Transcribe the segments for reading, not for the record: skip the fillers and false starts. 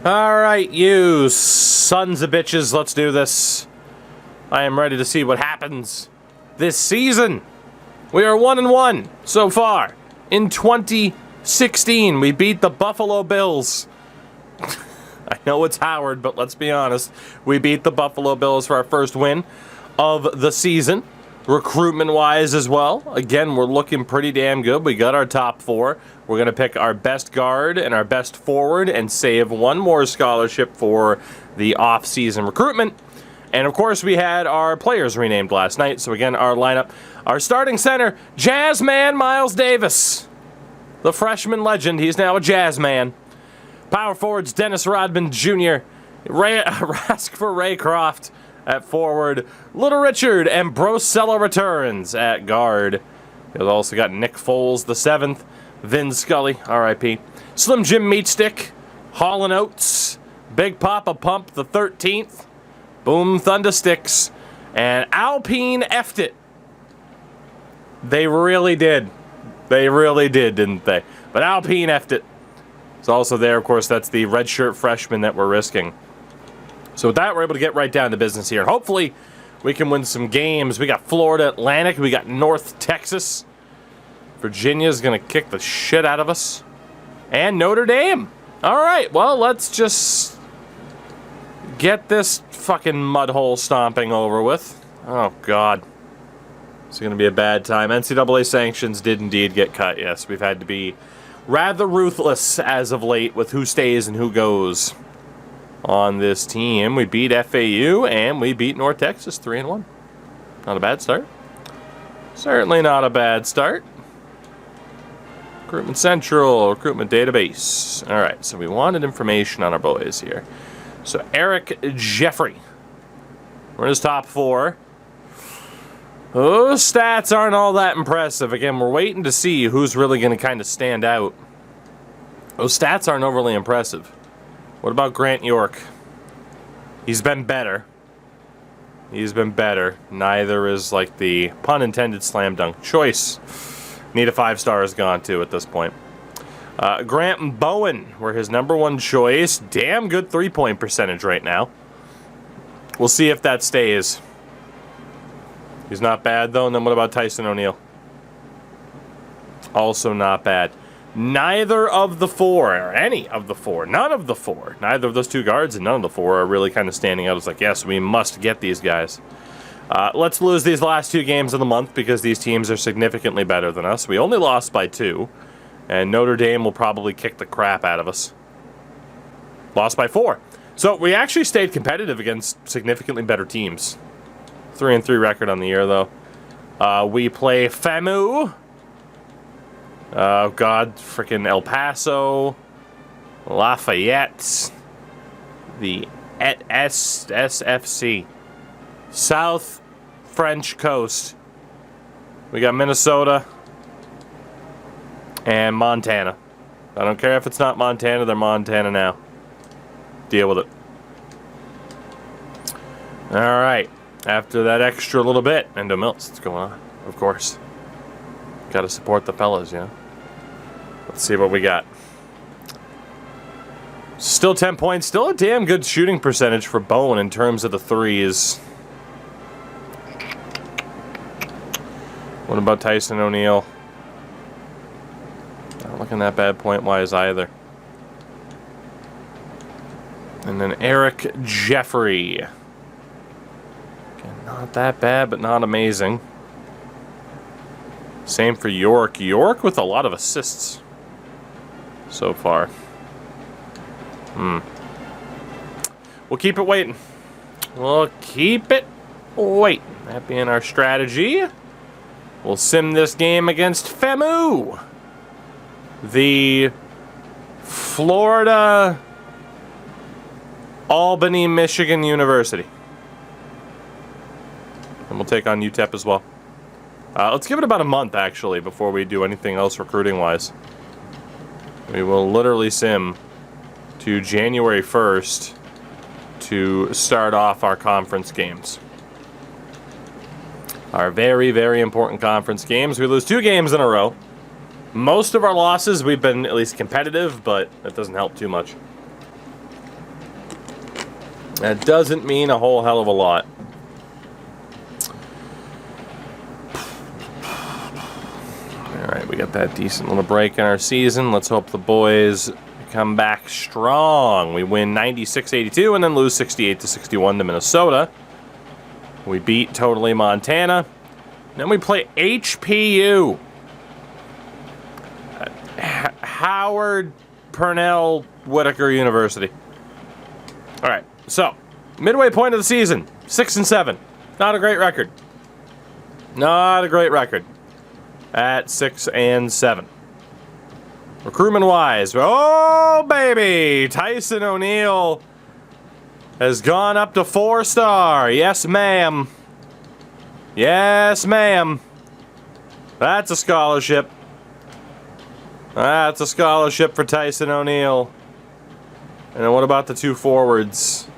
All right, you sons of bitches, let's do this. I am ready to see what happens this season. We are 1-1 so far. In 2016, we beat the Buffalo Bills. I know it's Howard, but let's be honest. We beat the Buffalo Bills for our first win of the season. Recruitment-wise as well. Again, we're looking pretty damn good. We got our top 4. We're going to pick our best guard and our best forward and save one more scholarship for the off-season recruitment. And, of course, we had our players renamed last night. So, again, our lineup. Our starting center, Jazz Man Miles Davis. The freshman legend. He's now a Jazz Man. Power forwards, Dennis Rodman Jr. Rask for Raycroft at forward. Little Richard and Brosella returns at guard. We've also got Nick Foles, the 7th. Vin Scully, R.I.P. Slim Jim Meatstick. Hall & Oates. Big Papa Pump, the 13th. Boom Thunder Sticks. And Alpine effed it. They really did. They really did, didn't they? But Alpine effed it. It's also there, of course, that's the redshirt freshman that we're risking. So with that, we're able to get right down to business here. And hopefully, we can win some games. We got Florida Atlantic. We got North Texas. Virginia's going to kick the shit out of us. And Notre Dame. All right, well, let's just get this fucking mud hole stomping over with. Oh, God. It's going to be a bad time. NCAA sanctions did indeed get cut. Yes, we've had to be rather ruthless as of late with who stays and who goes on this team. We beat FAU and we beat North Texas 3-1. Not a bad start. Certainly not a bad start. Recruitment Central, Recruitment Database. All right, so we wanted information on our boys here. So Eric Jeffrey. We're in his top 4. Those stats aren't all that impressive. Again, we're waiting to see who's really going to kind of stand out. Those stats aren't overly impressive. What about Grant York? He's been better. He's been better. Neither is, like, the pun intended slam dunk choice. Need a 5-star is gone, too, at this point. Grant Bowen, we're his #1 choice. Damn good 3-point percentage right now. We'll see if that stays. He's not bad, though. And then what about Tyson O'Neill? Also not bad. Neither of the 4, or any of the 4, none of the 4, neither of those 2 guards and none of the 4 are really kind of standing out as like, yes, we must get these guys. Let's lose these last 2 games of the month because these teams are significantly better than us. We only lost by 2, and Notre Dame will probably kick the crap out of us. Lost by 4. So we actually stayed competitive against significantly better teams. 3-3 record on the year, though. We play FAMU. Oh, God. Freaking El Paso. Lafayette. The SFC. South French Coast. We got Minnesota. And Montana. I don't care if it's not Montana. They're Montana now. Deal with it. All right. After that extra little bit, Endo Mills, what's going on? Of course. Got to support the fellas, you know? Let's see what we got. Still 10 points. Still a damn good shooting percentage for Bowen in terms of the threes. What about Tyson O'Neill? Not looking that bad point-wise either. And then Eric Jeffrey. Not that bad, but not amazing. Same for York. York with a lot of assists so far. We'll keep it waiting. We'll keep it waiting. That being our strategy. We'll sim this game against FAMU. The Florida Albany, Michigan University. And we'll take on UTEP as well. Let's give it about a month, actually, before we do anything else recruiting-wise. We will literally sim to January 1st to start off our conference games. Our very, very important conference games. We lose 2 games in a row. Most of our losses, we've been at least competitive, but that doesn't help too much. That doesn't mean a whole hell of a lot. Alright, we got that decent little break in our season. Let's hope the boys come back strong. We win 96-82 and then lose 68-61 to Minnesota. We beat totally Montana. Then we play HPU. Howard Purnell Whitaker University. Alright, so midway point of the season, 6-7. Not a great record. Not a great record. At 6-7. Recruitment-wise, oh baby, Tyson O'Neill has gone up to 4-star. Yes, ma'am. Yes, ma'am. That's a scholarship. That's a scholarship for Tyson O'Neill. And then what about the two forwards?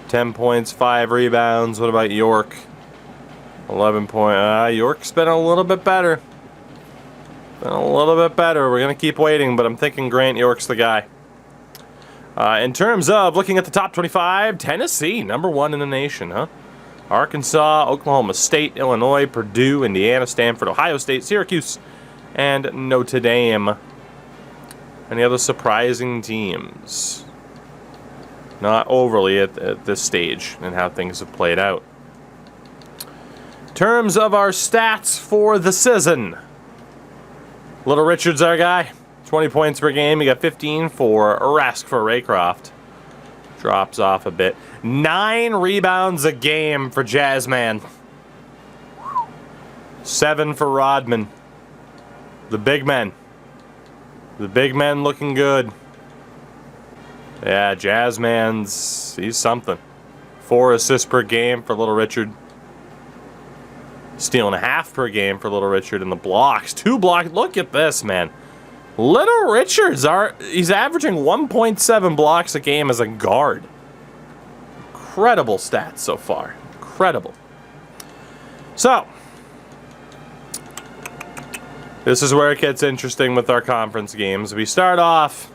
10 points, 5 rebounds. What about York? 11 points. York's been a little bit better. Been a little bit better. We're going to keep waiting, but I'm thinking Grant York's the guy. In terms of looking at the top 25, Tennessee, #1 in the nation, huh? Arkansas, Oklahoma State, Illinois, Purdue, Indiana, Stanford, Ohio State, Syracuse, and Notre Dame. Any other surprising teams? Not overly at this stage and how things have played out. In terms of our stats for the season, Little Richard's our guy. 20 points per game. You got 15 for Rask for Raycroft. Drops off a bit. 9 rebounds a game for Jazzman. 7 for Rodman. The big men. The big men looking good. Yeah, Jazzman's, he's something. 4 assists per game for Little Richard. Steal and a half per game for Little Richard in the blocks. 2 blocks. Look at this, man. Little Richard's he's averaging 1.7 blocks a game as a guard. Incredible stats so far. Incredible. So, this is where it gets interesting with our conference games. We start off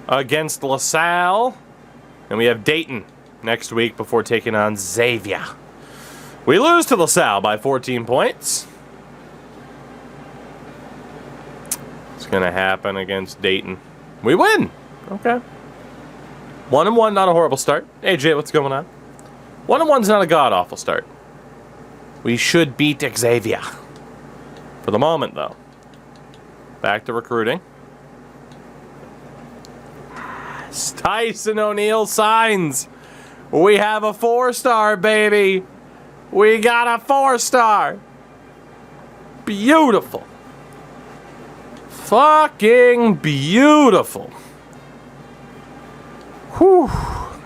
against LaSalle, and we have Dayton next week before taking on Xavier. We lose to LaSalle by 14 points. It's going to happen against Dayton. We win. Okay. 1-1, not a horrible start. AJ, what's going on? 1-1's not a god-awful start. We should beat Xavier. For the moment, though. Back to recruiting. Tyson O'Neill signs. We have a 4-star, baby. We got a 4-star. Beautiful. Fucking beautiful. Whew.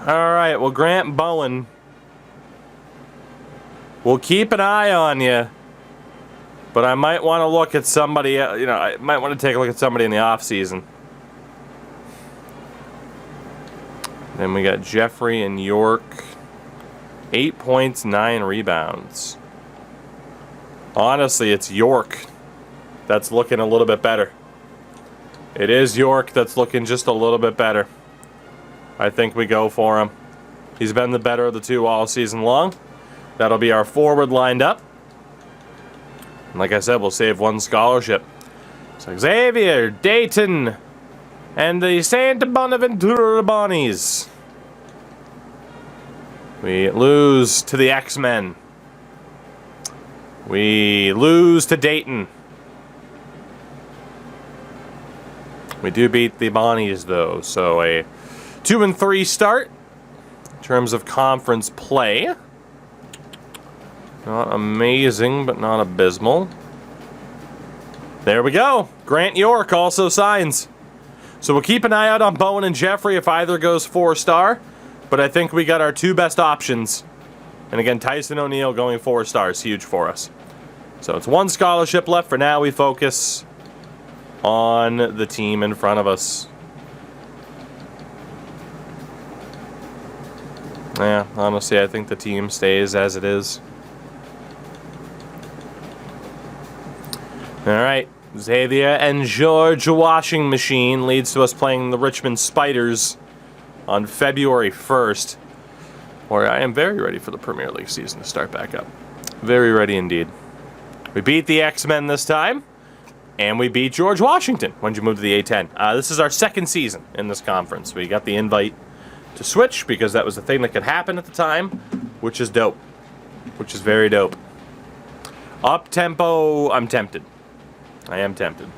Alright, well, Grant Bowen, we'll keep an eye on you. But I might want to look at somebody, I might want to take a look at somebody in the offseason. Then we got Jeffrey and York. 8 points, 9 rebounds. Honestly, it's York that's looking a little bit better. It is York that's looking just a little bit better. I think we go for him. He's been the better of the two all season long. That'll be our forward lined up. And like I said, we'll save 1 scholarship. So Xavier, Dayton, and the Santa Bonaventura Bonnies. We lose to the X-Men. We lose to Dayton. We do beat the Bonnies, though, so a 2-3 start in terms of conference play. Not amazing, but not abysmal. There we go. Grant York also signs. So we'll keep an eye out on Bowen and Jeffrey if either goes 4-star. But I think we got our 2 best options. And again, Tyson O'Neill going 4 stars, huge for us. So it's 1 scholarship left. For now, we focus on the team in front of us. Yeah, honestly, I think the team stays as it is. Alright, Xavier and George Washing Machine leads to us playing the Richmond Spiders on February 1st. Or I am very ready for the Premier League season to start back up. Very ready indeed. We beat the X-Men this time. And we beat George Washington. When did you move to the A10? This is our second season in this conference. We got the invite to switch because that was the thing that could happen at the time, which is dope. Which is very dope. Up tempo, I'm tempted. I am tempted.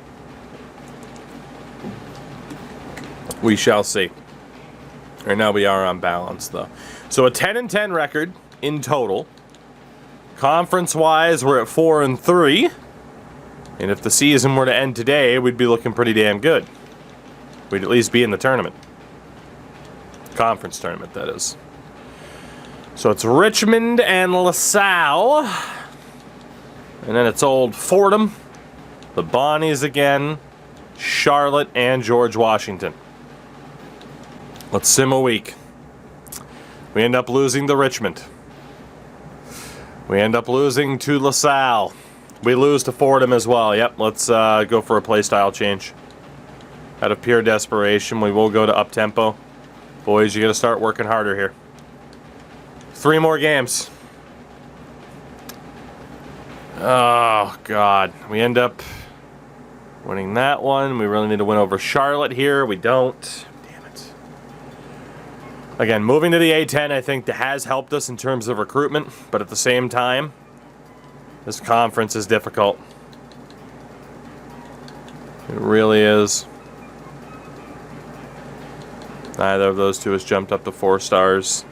We shall see. Right now we are on balance, though. So a 10-10 record in total. Conference-wise, we're at 4-3. And if the season were to end today, we'd be looking pretty damn good. We'd at least be in the tournament. Conference tournament, that is. So it's Richmond and LaSalle. And then it's old Fordham, the Bonnies again, Charlotte, and George Washington. Let's sim a week. We end up losing to Richmond. We end up losing to LaSalle. We lose to Fordham as well. Yep, let's go for a playstyle change. Out of pure desperation, we will go to up-tempo. Boys, you got to start working harder here. 3 more games. Oh, God. We end up winning that one. We really need to win over Charlotte here. We don't. Damn it. Again, moving to the A10, I think that has helped us in terms of recruitment. But at the same time, this conference is difficult. It really is. Neither of those two has jumped up to 4 stars.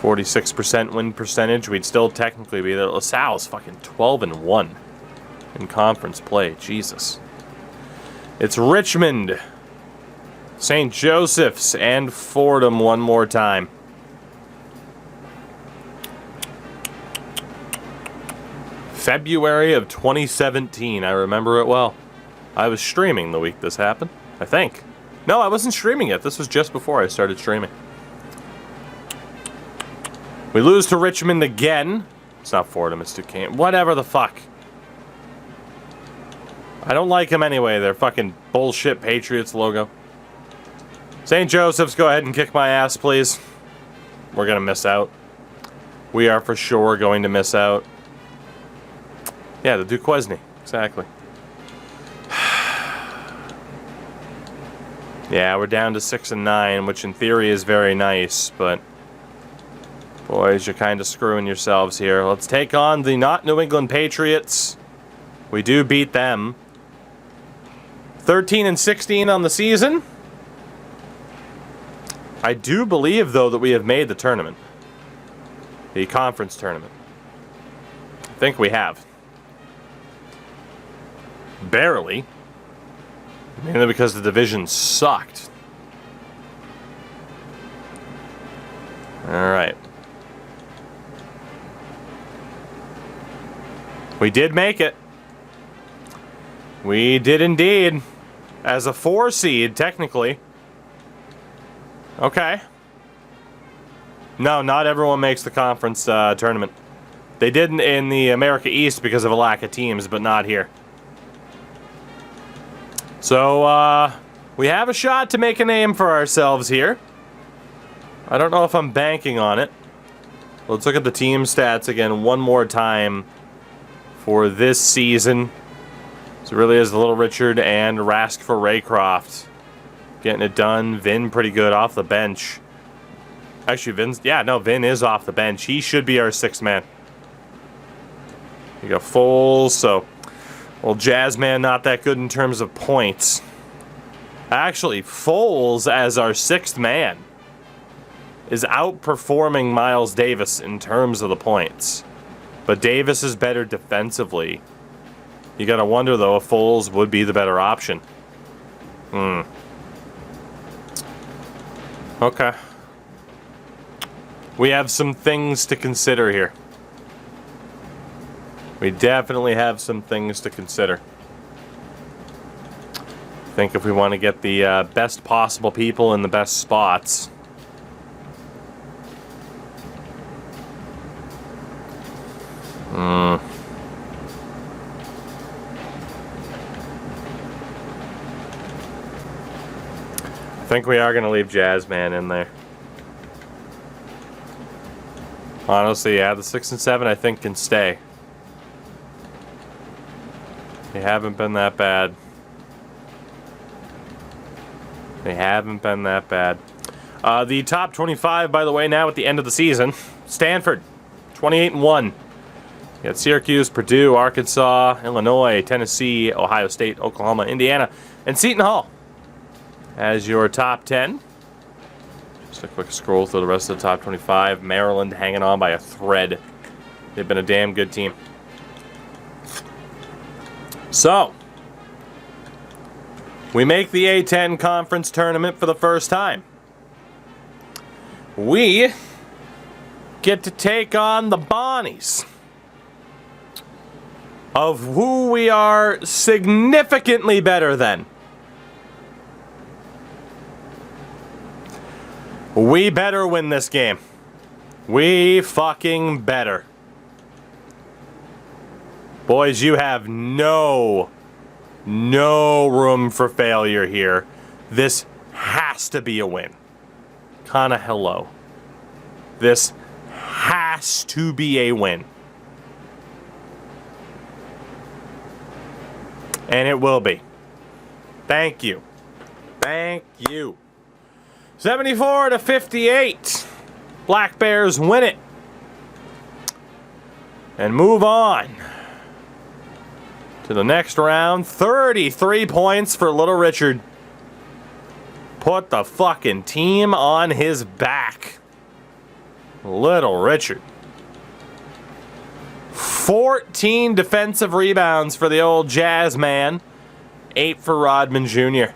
46% win percentage. We'd still technically be there. LaSalle's fucking 12-1 in conference play. Jesus. It's Richmond, St. Joseph's, and Fordham one more time. February of 2017. I remember it well. I was streaming the week this happened, I think. No, I wasn't streaming yet. This was just before I started streaming. We lose to Richmond again. It's not Fordham, it's Duquesne. Whatever the fuck. I don't like them anyway. They're fucking bullshit Patriots logo. St. Joseph's, go ahead and kick my ass, please. We're going to miss out. We are for sure going to miss out. Yeah, the Duquesne. Exactly. Yeah, we're down to 6-9, which in theory is very nice, but boys, you're kind of screwing yourselves here. Let's take on the not New England Patriots. We do beat them. 13-16 on the season. I do believe, though, that we have made the tournament. The conference tournament. I think we have. Barely. Mainly because the division sucked. Alright. We did make it. We did indeed. As a 4 seed, technically. Okay. No, not everyone makes the conference tournament. They did in the America East because of a lack of teams, but not here. So, we have a shot to make a name for ourselves here. I don't know if I'm banking on it. Let's look at the team stats again one more time for this season. So it really is the Little Richard and Rask for Raycroft. Getting it done. Vin pretty good off the bench. Actually, Vin is off the bench. He should be our 6th man. You got Foles, so... Well, Jazzman not that good in terms of points. Actually, Foles as our 6th man is outperforming Miles Davis in terms of the points. But Davis is better defensively. You gotta wonder, though, if Foles would be the better option. Okay. We have some things to consider here. We definitely have some things to consider. I think if we want to get the best possible people in the best spots. I think we are going to leave Jazzman in there. Honestly, yeah, the 6 and 7 I think can stay. They haven't been that bad. They haven't been that bad. The top 25, by the way, now at the end of the season. Stanford, 28 and 1. You got Syracuse, Purdue, Arkansas, Illinois, Tennessee, Ohio State, Oklahoma, Indiana, and Seton Hall as your top 10. Just a quick scroll through the rest of the top 25. Maryland hanging on by a thread. They've been a damn good team. So, we make the A-10 conference tournament for the first time. We get to take on the Bonnies, of who we are significantly better than. We better win this game. We fucking better. Boys, you have no room for failure here. This has to be a win. Kinda hello. This has to be a win. And it will be. Thank you. Thank you. 74-58. Black Bears win it. And move on to the next round. 33 points for Little Richard. Put the fucking team on his back. Little Richard. 14 defensive rebounds for the old Jazz man. 8 for Rodman Jr.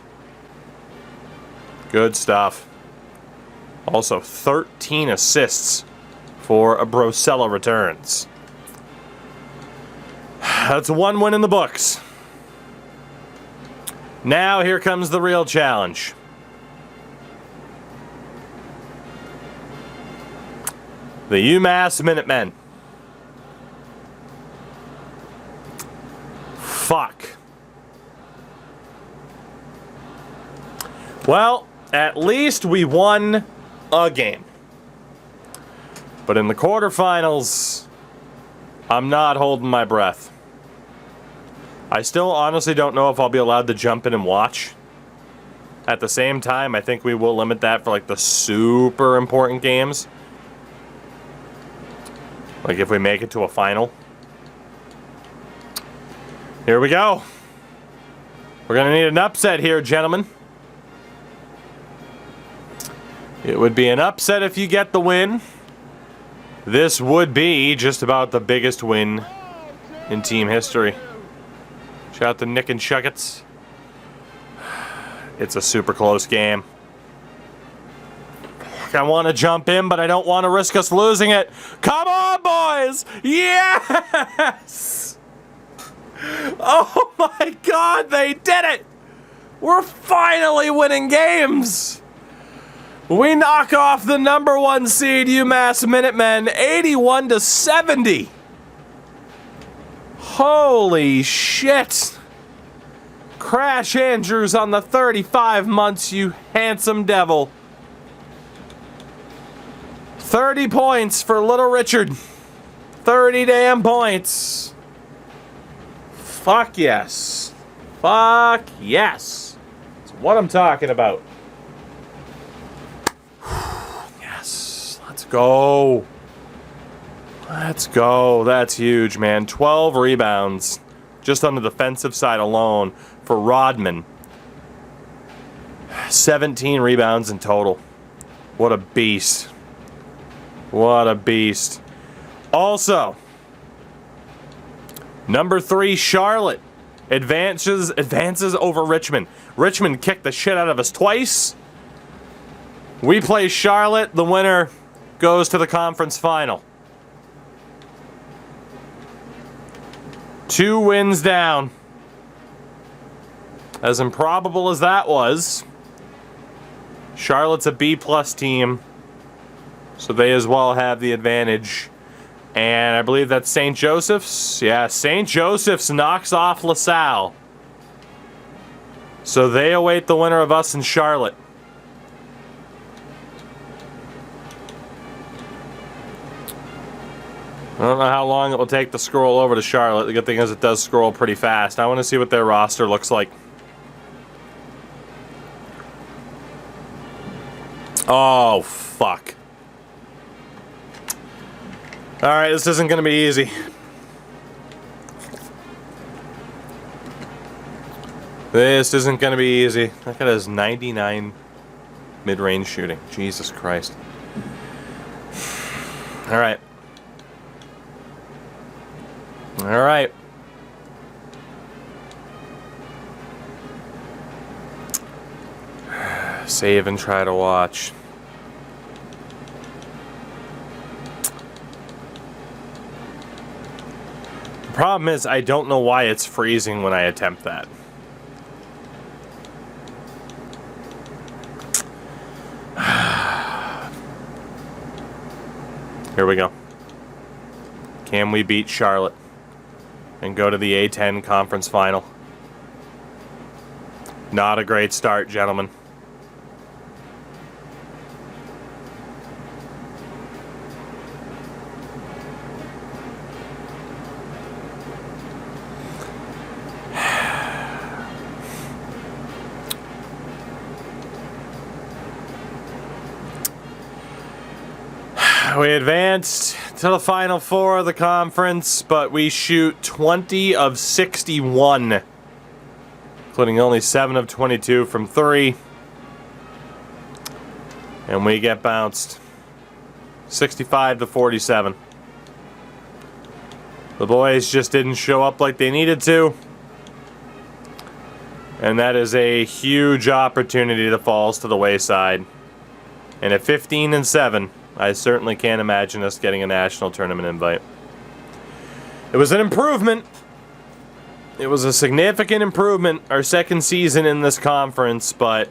Good stuff. Also 13 assists for Brosella returns. That's one win in the books. Now here comes the real challenge. The UMass Minutemen. Fuck. Well, at least we won a game. But in the quarterfinals, I'm not holding my breath. I still honestly don't know if I'll be allowed to jump in and watch. At the same time, I think we will limit that for like the super important games. Like if we make it to a final. Here we go. We're going to need an upset here, gentlemen. It would be an upset if you get the win. This would be just about the biggest win in team history. Shout out to Nick and Chuckets. It's a super close game. I want to jump in, but I don't want to risk us losing it. Come on, boys! Yes! Oh my God, they did it! We're finally winning games! We knock off the number 1 seed UMass Minutemen 81-70. Holy shit. Crash Andrews on the 35 months, you handsome devil. 30 points for Little Richard. 30 damn points. Fuck yes. Fuck yes. That's what I'm talking about. Yes. Let's go. Let's go. That's huge, man. 12 rebounds just on the defensive side alone for Rodman. 17 rebounds in total. What a beast. What a beast. Also, number 3, Charlotte advances over Richmond. Richmond kicked the shit out of us twice. We play Charlotte. The winner goes to the conference final. 2 wins down. As improbable as that was, Charlotte's a B+ team, so they as well have the advantage. And I believe that's St. Joseph's. Yeah, St. Joseph's knocks off LaSalle. So they await the winner of us and Charlotte. don't know how long it will take to scroll over to Charlotte. The good thing is it does scroll pretty fast. I want to see what their roster looks like. Oh, fuck. Alright, this isn't going to be easy. This isn't going to be easy. That guy has 99 mid-range shooting. Jesus Christ. Alright. Alright. Save and try to watch. The problem is, I don't know why it's freezing when I attempt that. Here we go. Can we beat Charlotte and go to the A10 conference final? Not a great start, gentlemen. We advanced to the Final Four of the conference, but we shoot 20 of 61, including only 7 of 22 from 3. And we get bounced 65 to 47. The boys just didn't show up like they needed to. And that is a huge opportunity that falls to the wayside. And at 15-7, I certainly can't imagine us getting a national tournament invite. It was an improvement. It was a significant improvement, our second season in this conference, but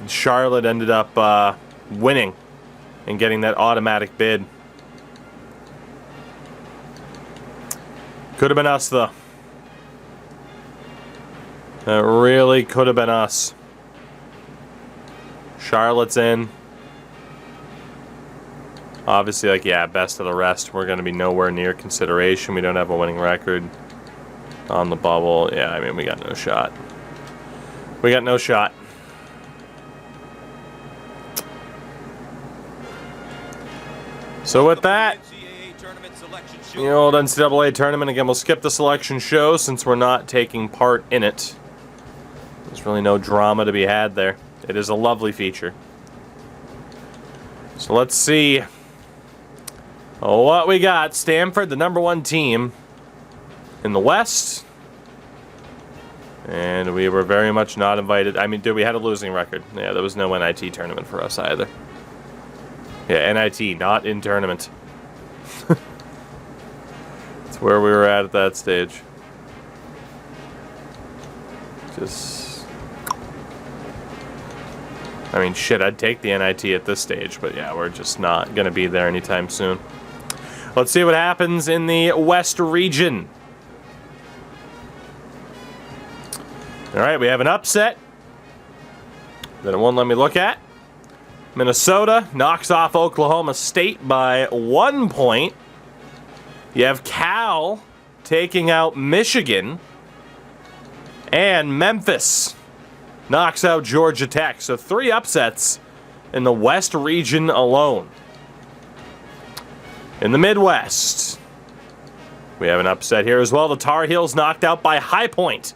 Charlotte ended up winning and getting that automatic bid. Could have been us, though. It really could have been us. Charlotte's in. Obviously, like, yeah, best of the rest, we're going to be nowhere near consideration. We don't have a winning record on the bubble. Yeah, I mean, we got no shot. We got no shot. So with that, the old NCAA tournament, again, we'll skip the selection show since we're not taking part in it. There's really no drama to be had there. It is a lovely feature. So let's see what we got. Stanford, the #1 team in the West. And we were very much not invited. I mean, dude, we had a losing record. Yeah, there was no NIT tournament for us either. Yeah, NIT, not in tournament. That's where we were at that stage. Just... I mean, shit, I'd take the NIT at this stage, but yeah, we're just not going to be there anytime soon. Let's see what happens in the West region. All right, we have an upset that it won't let me look at. Minnesota knocks off Oklahoma State by 1 point. You have Cal taking out Michigan. And Memphis knocks out Georgia Tech. So 3 upsets in the West region alone. In the Midwest, we have an upset here as well. The Tar Heels knocked out by High Point.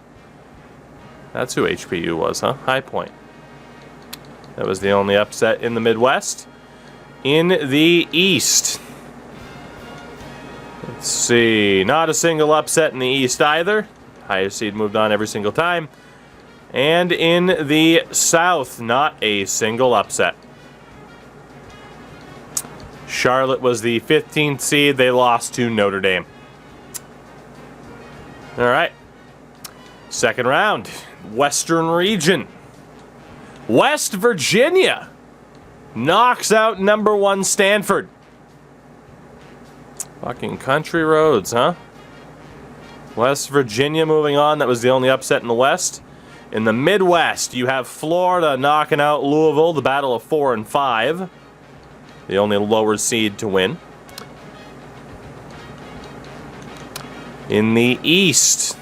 That's who HPU was, huh? High Point. That was the only upset in the Midwest. In the East, let's see. Not a single upset in the East either. Highest seed moved on every single time. And in the South, not a single upset. Charlotte was the 15th seed. They lost to Notre Dame. All right. Second round. Western region. West Virginia knocks out #1 Stanford. Fucking country roads, huh? West Virginia moving on. That was the only upset in the West. In the Midwest, you have Florida knocking out Louisville, the battle of 4 and 5. The only lower seed to win. In the East,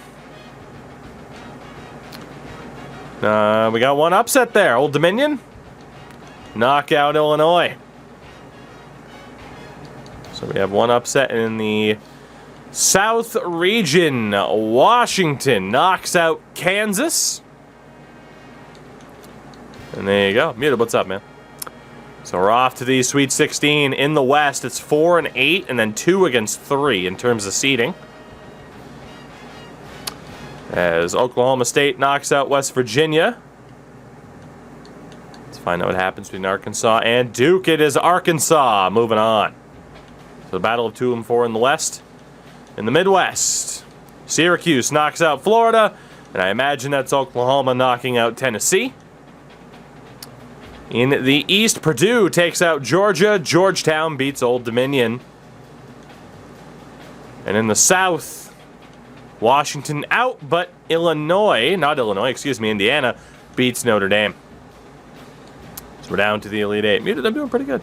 we got one upset there. Old Dominion knock out Illinois. So we have one upset in the South region. Washington knocks out Kansas. And there you go. Muted, what's up, man? So we're off to the Sweet 16. In the West, it's 4 and 8, and then 2 against 3 in terms of seeding. As Oklahoma State knocks out West Virginia. Let's find out what happens between Arkansas and Duke. It is Arkansas moving on. So the battle of 2 and 4 in the West. In the Midwest, Syracuse knocks out Florida, and I imagine that's Oklahoma knocking out Tennessee. In the East, Purdue takes out Georgia. Georgetown beats Old Dominion. And in the South, Washington out, but Indiana beats Notre Dame. So we're down to the Elite Eight. Muted, I'm doing pretty good.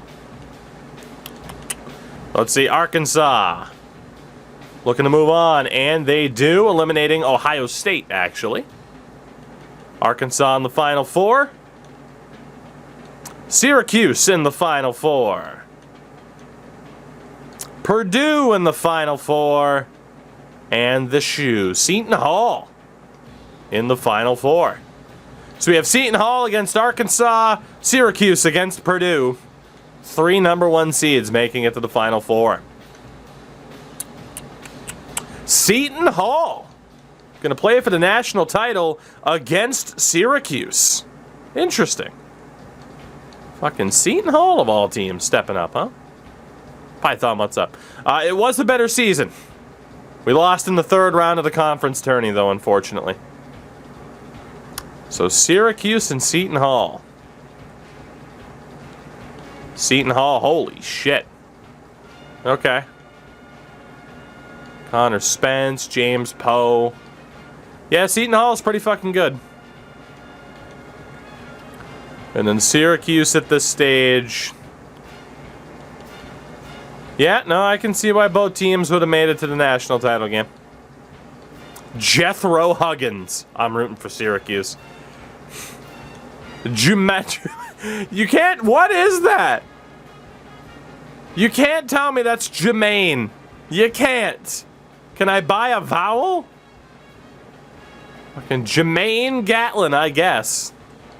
Let's see, Arkansas looking to move on, and they do, eliminating Ohio State, actually. Arkansas in the Final Four. Syracuse in the Final Four. Purdue in the Final Four. And the shoe, Seton Hall in the Final Four. So we have Seton Hall against Arkansas, Syracuse against Purdue. 3 number 1 seeds making it to the Final Four. Seton Hall going to play for the national title against Syracuse. Interesting. Fucking Seton Hall of all teams stepping up, huh? Python, what's up? It was a better season. We lost in the 3rd round of the conference tourney, though, unfortunately. So Syracuse and Seton Hall. Seton Hall, holy shit. Okay. Connor Spence, James Poe. Yeah, Seton Hall is pretty fucking good. And then Syracuse at this stage. Yeah, no, I can see why both teams would have made it to the national title game. Jethro Huggins. I'm rooting for Syracuse. You can't... What is that? You can't tell me that's Jermaine. You can't. Can I buy a vowel? Fucking Jermaine Gatlin, I guess.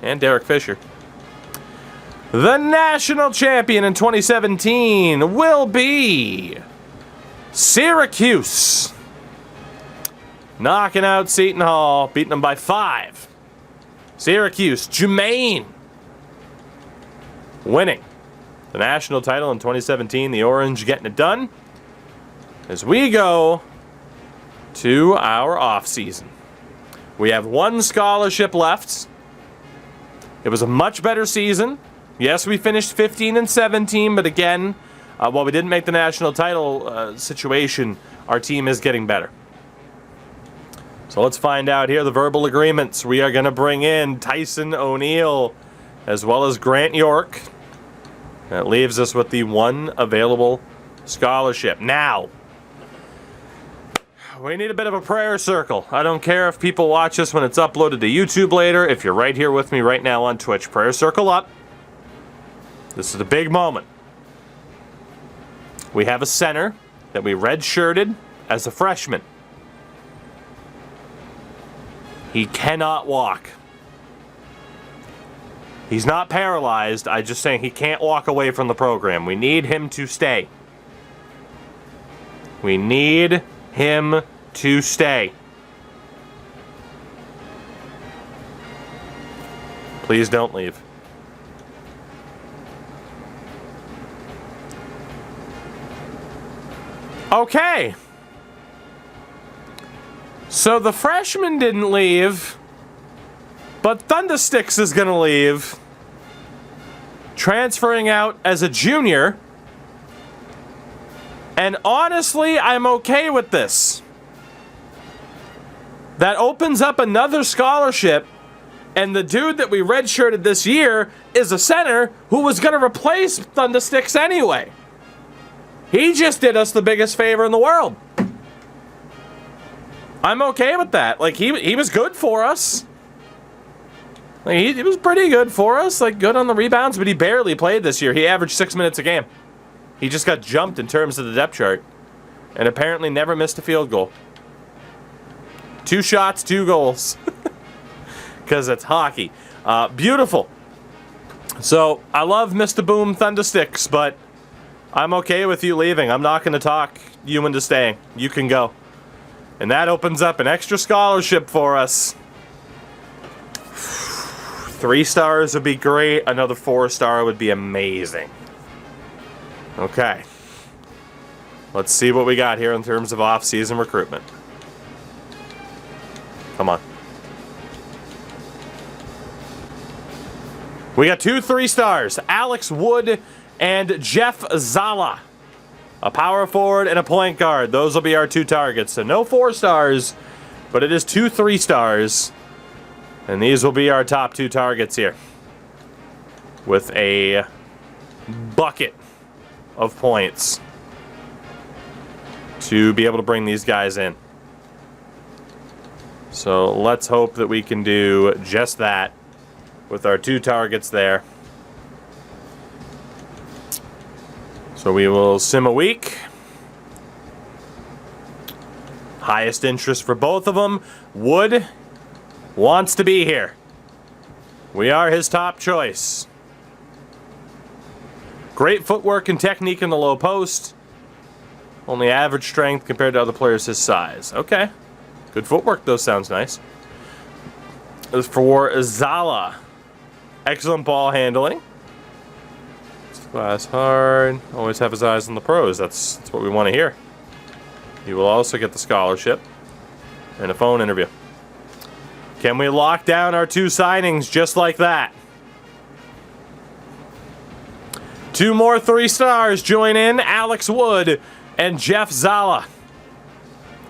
And Derek Fisher. The national champion in 2017 will be Syracuse. Knocking out Seton Hall, beating them by 5. Syracuse, Jermaine, winning the national title in 2017. The Orange getting it done as we go to our off season. We have 1 scholarship left. It was a much better season. Yes, we finished 15 and 17, but again, while we didn't make the national title situation, our team is getting better. So let's find out here the verbal agreements. We are going to bring in Tyson O'Neill as well as Grant York. That leaves us with the 1 available scholarship. Now, we need a bit of a prayer circle. I don't care if people watch this when it's uploaded to YouTube later. If you're right here with me right now on Twitch, prayer circle up. This is a big moment. We have a center that we redshirted as a freshman. He cannot walk. He's not paralyzed. I'm just saying he can't walk away from the program. We need him to stay. We need him to stay. Please don't leave. Okay. So the freshman didn't leave, but Thundersticks is going to leave, transferring out as a junior. And honestly, I'm okay with this. That opens up another scholarship, and the dude that we redshirted this year is a center who was going to replace Thundersticks anyway. He just did us the biggest favor in the world. I'm okay with that. Like, he was good for us. Like, he was pretty good for us. Like, good on the rebounds, but he barely played this year. He averaged 6 minutes a game. He just got jumped in terms of the depth chart. And apparently never missed a field goal. 2 shots, 2 goals. Because it's hockey. Beautiful. So, I love Mr. Boom Thundersticks, but I'm okay with you leaving. I'm not going to talk you into staying. You can go. And that opens up an extra scholarship for us. 3 stars would be great. Another 4-star would be amazing. Okay. Let's see what we got here in terms of off-season recruitment. Come on. We got 2 3-stars. Alex Wood and Jeff Zala. A power forward and a point guard. Those will be our 2 targets. So no 4 stars, but it is 2 3-stars. And these will be our top 2 targets here. With a bucket of points to be able to bring these guys in. So let's hope that we can do just that with our 2 targets there. So we will sim a week. Highest interest for both of them. Wood wants to be here. We are his top choice. Great footwork and technique in the low post. Only average strength compared to other players his size. Okay. Good footwork, though. Sounds nice. As for Zala, excellent ball handling. Glass hard. Always have his eyes on the pros. That's what we want to hear. He will also get the scholarship and a phone interview. Can we lock down our 2 signings just like that? 2 more 3-stars join in. Alex Wood and Jeff Zala.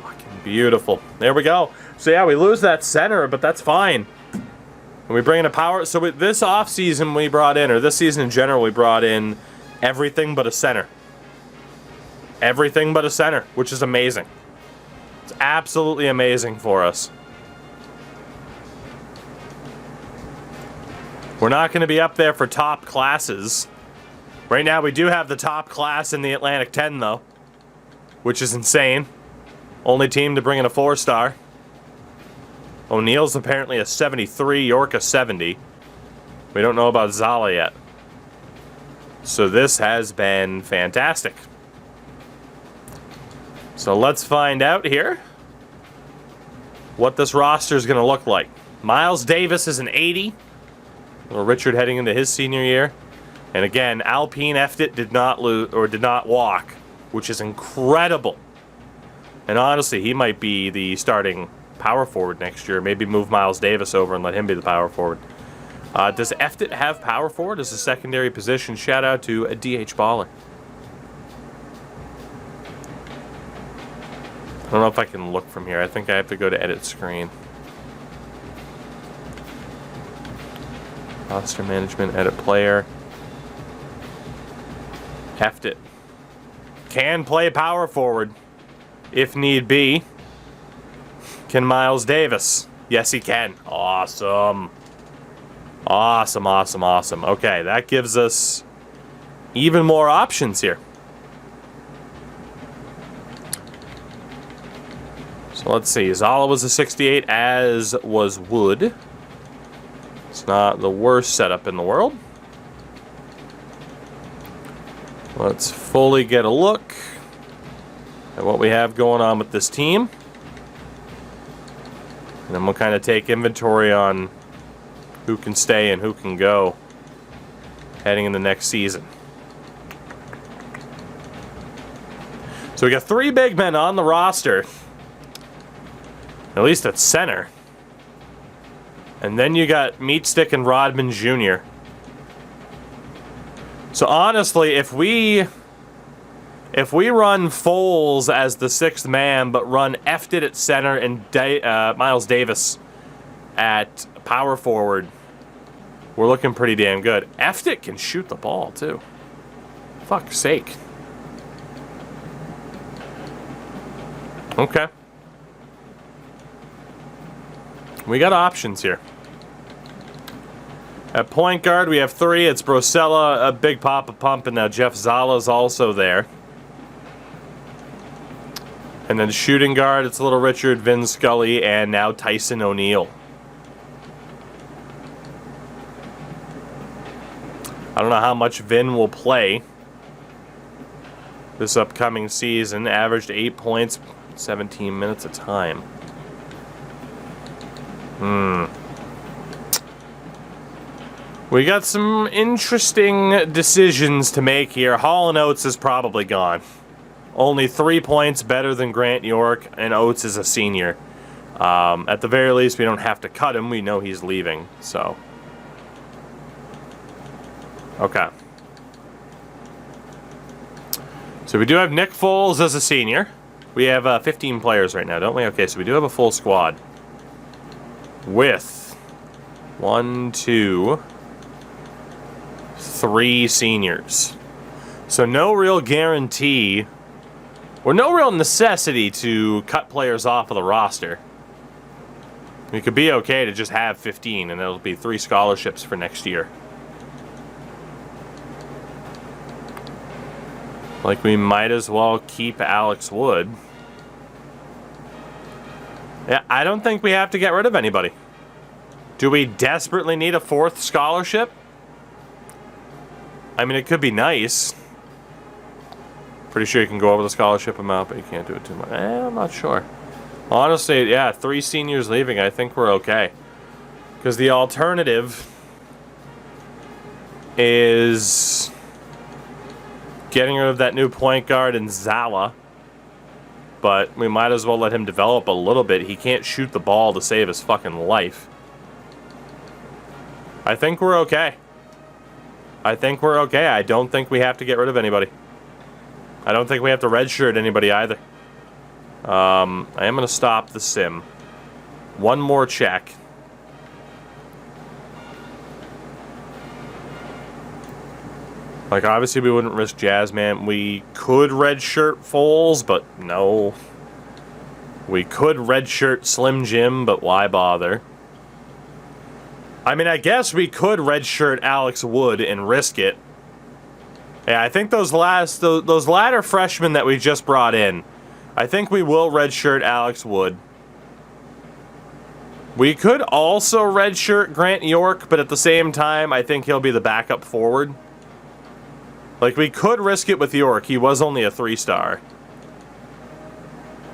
Fucking beautiful. There we go. So yeah, we lose that center, but that's fine. And we bring in a power. So this offseason we brought in, or this season in general, we brought in everything but a center. Everything but a center, which is amazing. It's absolutely amazing for us. We're not going to be up there for top classes. Right now we do have the top class in the Atlantic 10, though, which is insane. Only team to bring in a 4-star. O'Neill's apparently a 73, York a 70. We don't know about Zala yet. So this has been fantastic. So let's find out here what this roster is going to look like. Miles Davis is an 80. Little Richard heading into his senior year. And again, Alpine Eftit did not lose or did not walk, which is incredible. And honestly, he might be the starting power forward next year. Maybe move Miles Davis over and let him be the power forward. Does Eftit have power forward as a secondary position? Shout out to a DH Baller. I don't know if I can look from here. I think I have to go to edit screen. Roster management, edit player. Eftit can play power forward if need be. Can Miles Davis? Yes, he can. Awesome. Awesome, awesome, awesome. Okay, that gives us even more options here. So let's see. Zala was a 68, as was Wood. It's not the worst setup in the world. Let's fully get a look at what we have going on with this team. And then we'll kind of take inventory on who can stay and who can go heading in the next season. So we got 3 big men on the roster. At least at center. And then you got Meatstick and Rodman Jr. So honestly, if we run Foles as the 6th man, but run Eftit at center and Miles Davis at power forward, we're looking pretty damn good. Eftit can shoot the ball too. Fuck's sake. We got options here. At point guard, we have 3. It's Brosella, a Big Papa Pump, and now Jeff Zala's also there. And then shooting guard, it's Little Richard, Vin Scully, and now Tyson O'Neill. I don't know how much Vin will play this upcoming season. Averaged 8 points, 17 minutes a time. We got some interesting decisions to make here. Hall & Oates is probably gone. Only 3 points better than Grant York, and Oates is a senior. At the very least, we don't have to cut him. We know he's leaving, so. Okay. So we do have Nick Foles as a senior. We have 15 players right now, don't we? Okay, so we do have a full squad. With 1, 2, 3 seniors. So no real guarantee, or no real necessity to cut players off of the roster. It could be okay to just have 15, and it'll be 3 scholarships for next year. Like, we might as well keep Alex Wood. Yeah, I don't think we have to get rid of anybody. Do we desperately need a 4th scholarship? I mean, it could be nice. Pretty sure you can go over the scholarship amount, but you can't do it too much. I'm not sure. Honestly, yeah, 3 seniors leaving, I think we're okay. Because the alternative is getting rid of that new point guard in Zala. But we might as well let him develop a little bit. He can't shoot the ball to save his fucking life. I think we're okay. I think we're okay. I don't think we have to get rid of anybody. I don't think we have to redshirt anybody either. I am going to stop the sim. One more check. Like, obviously we wouldn't risk Jazzman. We could redshirt Foles, but no. We could redshirt Slim Jim, but why bother? I mean, I guess we could redshirt Alex Wood and risk it. Yeah, I think those latter freshmen that we just brought in, I think we will redshirt Alex Wood. We could also redshirt Grant York, but at the same time, I think he'll be the backup forward. Like, we could risk it with York. He was only a 3-star.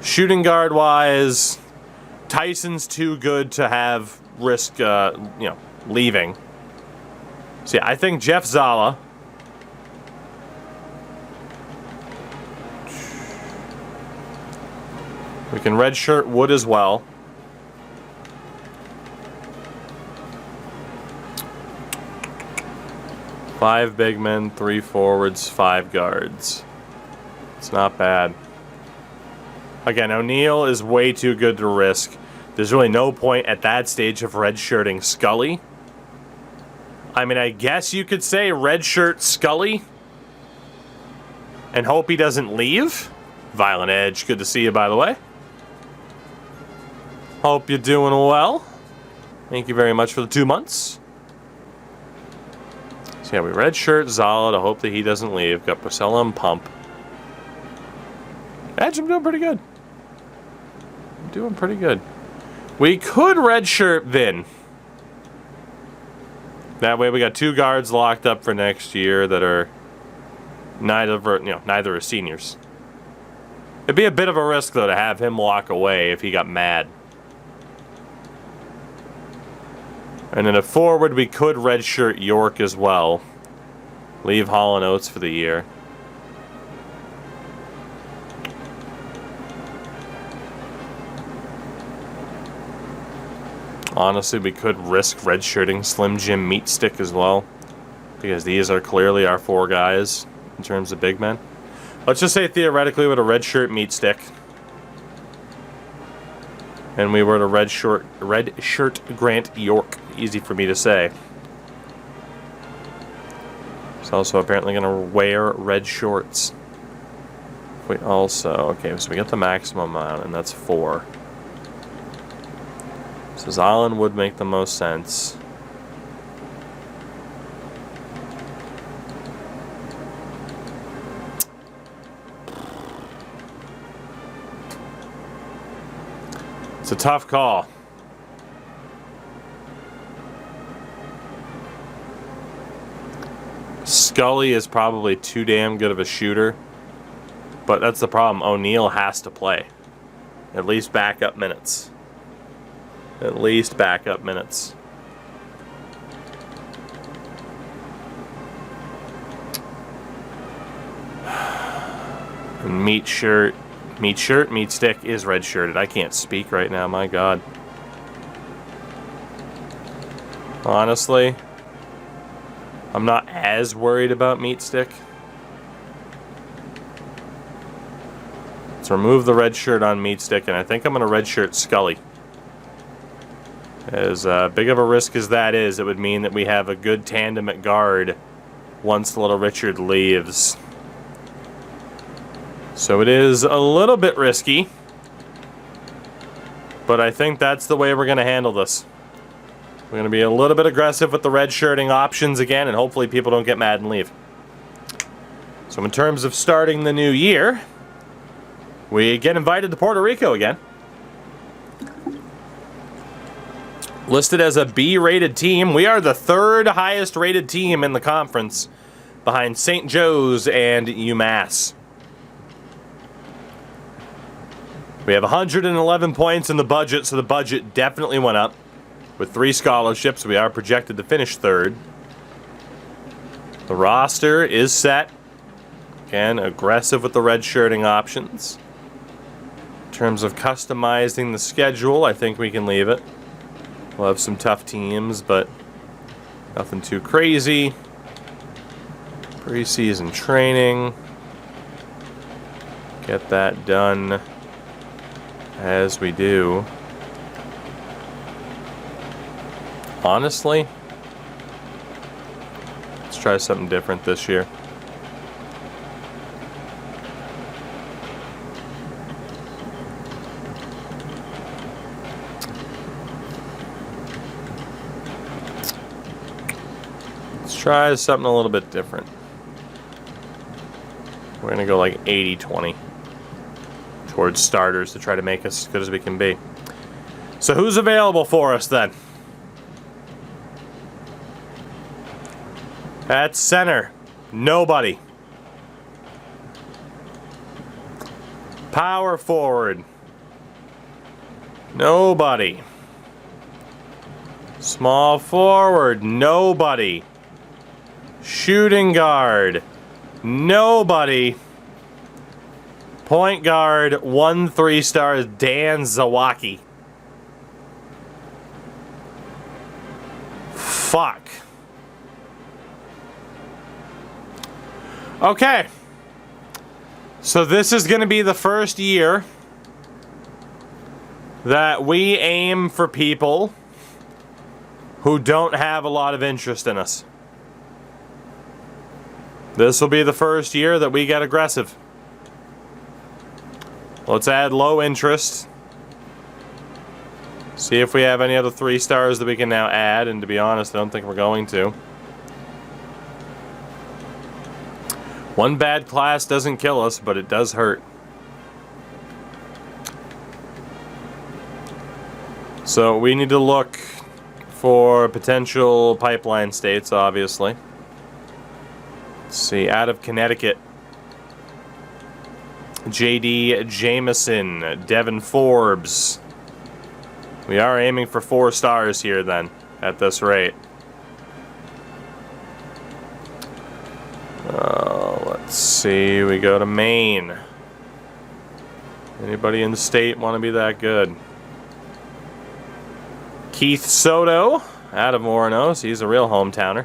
Shooting guard-wise, Tyson's too good to have risk, leaving. So, yeah, I think Jeff Zala. We can redshirt Wood as well. Five big men, 3 forwards, 5 guards. It's not bad. Again, O'Neill is way too good to risk. There's really no point at that stage of redshirting Scully. I mean, I guess you could say redshirt Scully and hope he doesn't leave. Violent Edge, good to see you, by the way. Hope you're doing well. Thank you very much for the 2 months. So yeah, we redshirt Zala to hope that he doesn't leave. Got Priscilla and Pump. Actually, I'm doing pretty good. I'm doing pretty good. We could redshirt Vin. That way we got 2 guards locked up for next year that are neither are seniors. It'd be a bit of a risk though to have him walk away if he got mad. And then a forward, we could redshirt York as well. Leave Hall & Oates for the year. Honestly, we could risk redshirting Slim Jim Meat Stick as well. Because these are clearly our 4 guys in terms of big men. Let's just say theoretically with a redshirt Meat Stick. And we were to redshirt Grant York. Easy for me to say. He's also apparently going to wear red shorts. We also... Okay, so we got the maximum amount, and that's 4. So Zalin would make the most sense. It's a tough call. Scully is probably too damn good of a shooter. But that's the problem. O'Neal has to play. At least backup minutes. At least backup minutes. And meat stick is redshirted. I can't speak right now, my God. Honestly, I'm not as worried about meat stick. Let's remove the red shirt on meat stick, and I think I'm going to redshirt Scully. As big of a risk as that is, it would mean that we have a good tandem at guard once Little Richard leaves. So it is a little bit risky, but I think that's the way we're going to handle this. We're going to be a little bit aggressive with the redshirting options again, and hopefully people don't get mad and leave. So in terms of starting the new year, we get invited to Puerto Rico again. Listed as a B-rated team. We are the third highest rated team in the conference, behind St. Joe's and UMass. We have 111 points in the budget, so the budget definitely went up. With 3 scholarships, we are projected to finish third. The roster is set. Again, aggressive with the redshirting options. In terms of customizing the schedule, I think we can leave it. We'll have some tough teams, but nothing too crazy. Preseason training. Get that done as we do. Honestly, let's try something different this year. Let's try something a little bit different. We're going to go like 80-20 towards starters to try to make us as good as we can be. So who's available for us then? At center, nobody. Power forward, nobody. Small forward, nobody. Shooting guard, nobody. Point guard, 1 3-star, Dan Zawacki. Fuck. Okay. So this is going to be the first year that we aim for people who don't have a lot of interest in us. This will be the first year that we get aggressive. Let's add low interest. See if we have any other 3-stars that we can now add, and to be honest, I don't think we're going to. One bad class doesn't kill us, but it does hurt. So we need to look for potential pipeline states, obviously. Let's see, out of Connecticut. J.D. Jameson, Devin Forbes. We are aiming for 4 stars here then, at this rate. Let's see, we go to Maine. Anybody in the state want to be that good? Keith Soto, out of Moronos. He's a real hometowner.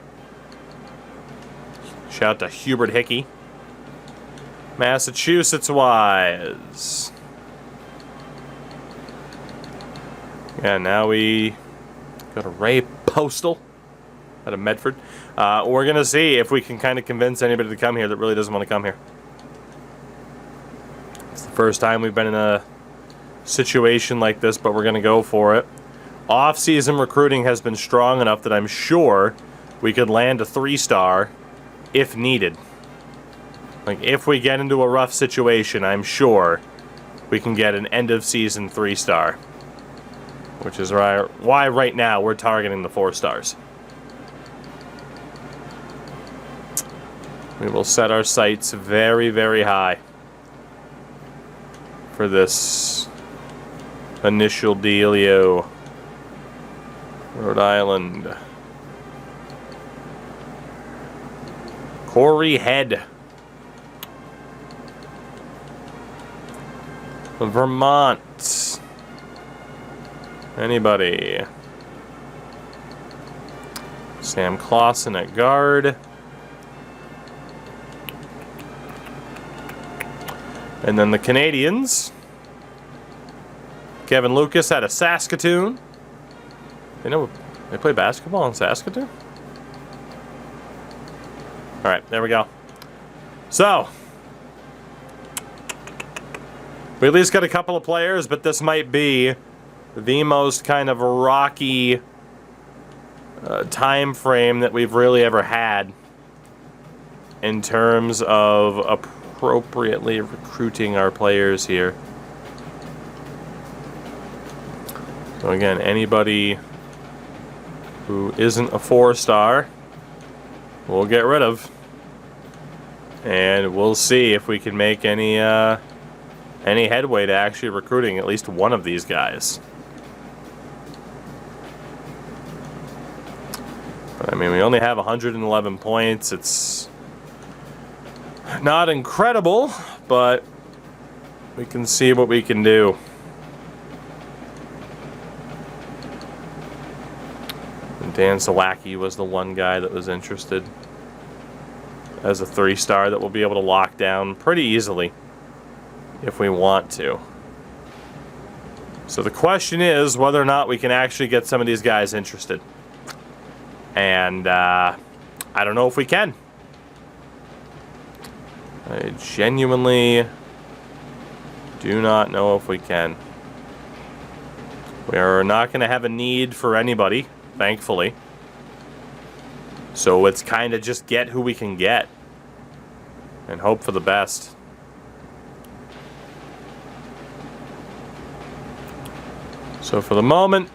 Shout out to Hubert Hickey. Massachusetts-wise. Yeah, now we go to Ray Postal out of Medford. We're going to see if we can kind of convince anybody to come here that really doesn't want to come here. It's the first time we've been in a situation like this, but we're going to go for it. Off-season recruiting has been strong enough that I'm sure we could land a 3-star if needed. Like, if we get into a rough situation, I'm sure we can get an end-of-season 3-star. Which is why right now we're targeting the 4 stars. We will set our sights very, very high for this initial dealio. Rhode Island. Corey Head. Vermont. Anybody? Sam Clausen at guard. And then the Canadians. Kevin Lucas out of Saskatoon. They play basketball in Saskatoon? Alright, there we go. So, we at least got a couple of players, but this might be the most kind of rocky time frame that we've really ever had in terms of appropriately recruiting our players here. So again, anybody who isn't a 4-star, we'll get rid of. And we'll see if we can make any headway to actually recruiting at least one of these guys. But, I mean, we only have 111 points. It's not incredible, but we can see what we can do. Dan Sawacki was the one guy that was interested as a 3-star that we'll be able to lock down pretty easily if we want to. So the question is whether or not we can actually get some of these guys interested. And I don't know if we can. I genuinely do not know if we can. We are not going to have a need for anybody, thankfully. So it's kind of just get who we can get and hope for the best. So for the moment,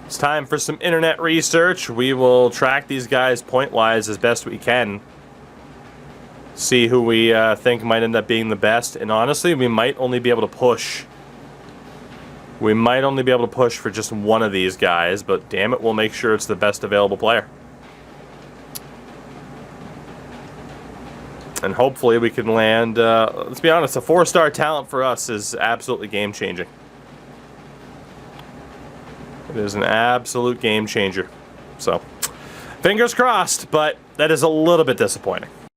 it's time for some internet research. We will track these guys point-wise as best we can. See who we think might end up being the best. And honestly, we might only be able to push. We might only be able to push for just one of these guys, but damn it, we'll make sure it's the best available player. And hopefully we can land, let's be honest, a 4-star talent for us is absolutely game-changing. It is an absolute game-changer. So, fingers crossed, but that is a little bit disappointing.